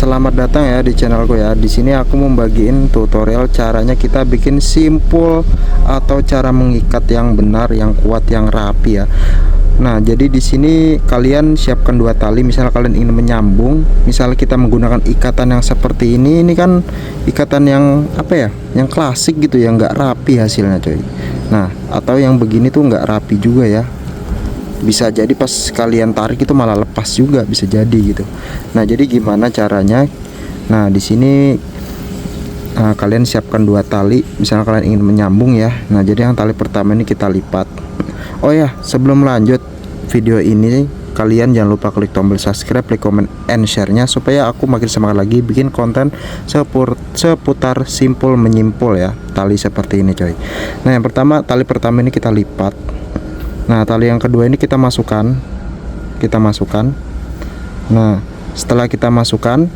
selamat datang ya di channelku ya. Di sini aku membagiin tutorial caranya kita bikin simpul atau cara mengikat yang benar, yang kuat, yang rapi ya. Nah, jadi di sini kalian siapkan dua tali. Misalnya kalian ingin menyambung, misalnya kita menggunakan ikatan yang seperti ini kan ikatan yang apa ya? Yang klasik gitu ya, nggak rapi hasilnya coy. Nah, atau yang begini tuh nggak rapi juga ya. Bisa jadi pas kalian tarik itu malah lepas juga, bisa jadi gitu. Nah, jadi gimana caranya? Nah, di sini kalian siapkan dua tali. Misalnya kalian ingin menyambung ya. Nah, jadi yang tali pertama ini kita lipat. Oh ya, sebelum lanjut video ini, kalian jangan lupa klik tombol subscribe, like, comment, and share-nya supaya aku makin semangat lagi bikin konten seputar simpul menyimpul ya, tali seperti ini coy. Nah, yang pertama, tali pertama ini kita lipat. Nah, tali yang kedua ini kita masukkan. Nah, setelah kita masukkan,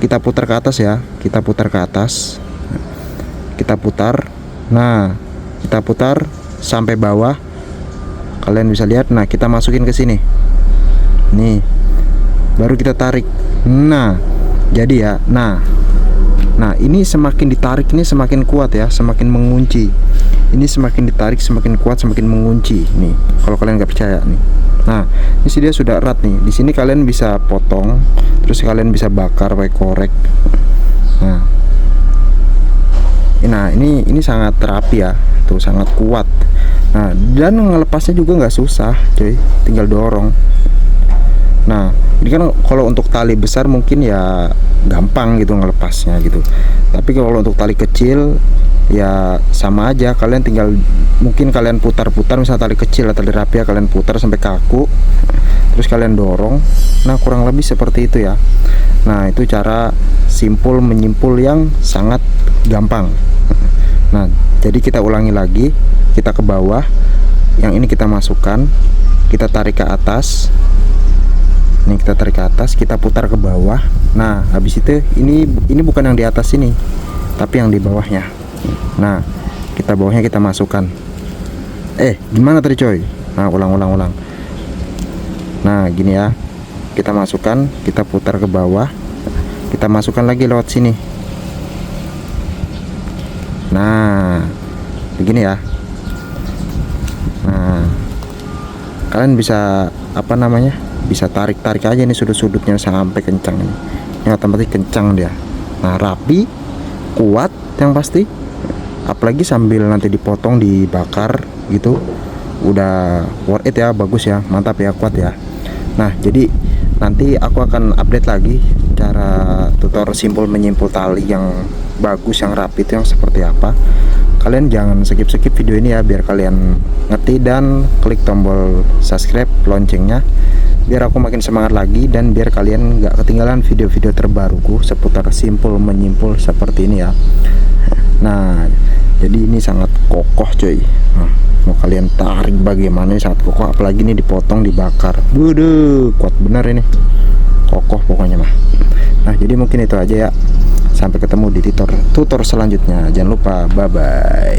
kita putar ke atas ya. Kita putar ke atas. Kita putar. Nah, kita putar sampai bawah. Kalian bisa lihat. Nah, kita masukin ke sini. Nih. Baru kita tarik. Nah, jadi ya. Nah, ini semakin ditarik ini semakin kuat ya, semakin mengunci. Ini semakin ditarik semakin kuat, semakin mengunci nih. Kalau kalian nggak percaya nih. Nah, ini sih dia sudah erat nih. Di sini kalian bisa potong, terus kalian bisa bakar pakai korek. Nah, ini sangat rapi ya, tuh sangat kuat. Nah, dan ngelepasnya juga nggak susah, cuy. Tinggal dorong. Nah, ini kan kalau untuk tali besar mungkin ya gampang gitu ngelepasnya gitu. Tapi kalau untuk tali kecil ya sama aja, kalian tinggal mungkin kalian putar-putar, misalnya tali kecil atau tali rapi ya, kalian putar sampai kaku, terus kalian dorong. Nah, kurang lebih seperti itu ya. Nah, itu cara simpul menyimpul yang sangat gampang. Nah, jadi kita ulangi lagi, kita ke bawah, yang ini kita masukkan, kita tarik ke atas. Ini kita tarik ke atas, kita putar ke bawah. Nah, habis itu ini bukan yang di atas ini, tapi yang di bawahnya. Nah, kita bawahnya kita masukkan. Gimana tadi coy? Nah, ulang. Nah, gini ya. Kita masukkan, kita putar ke bawah. Kita masukkan lagi lewat sini. Nah, begini ya. Nah, kalian bisa bisa tarik aja nih sudut-sudutnya sampai kencang ini. Ini otomatis kencang dia. Nah, rapi, kuat yang pasti. Apalagi sambil nanti dipotong, dibakar gitu, udah worth it ya, bagus ya, mantap ya, kuat ya. Nah, jadi nanti aku akan update lagi cara tutorial simpul menyimpul tali yang bagus, yang rapi itu yang seperti apa. Kalian jangan skip video ini ya, biar kalian ngerti, dan klik tombol subscribe, loncengnya, biar aku makin semangat lagi, dan biar kalian nggak ketinggalan video-video terbaruku seputar simpul menyimpul seperti ini ya. Nah, jadi ini sangat kokoh coy. Nah, mau kalian tarik bagaimana, ini sangat kokoh, apalagi ini dipotong, dibakar. Waduh, kuat bener ini, kokoh pokoknya mah. Nah, jadi mungkin itu aja ya. Sampai ketemu di tutor selanjutnya. Jangan lupa, bye bye.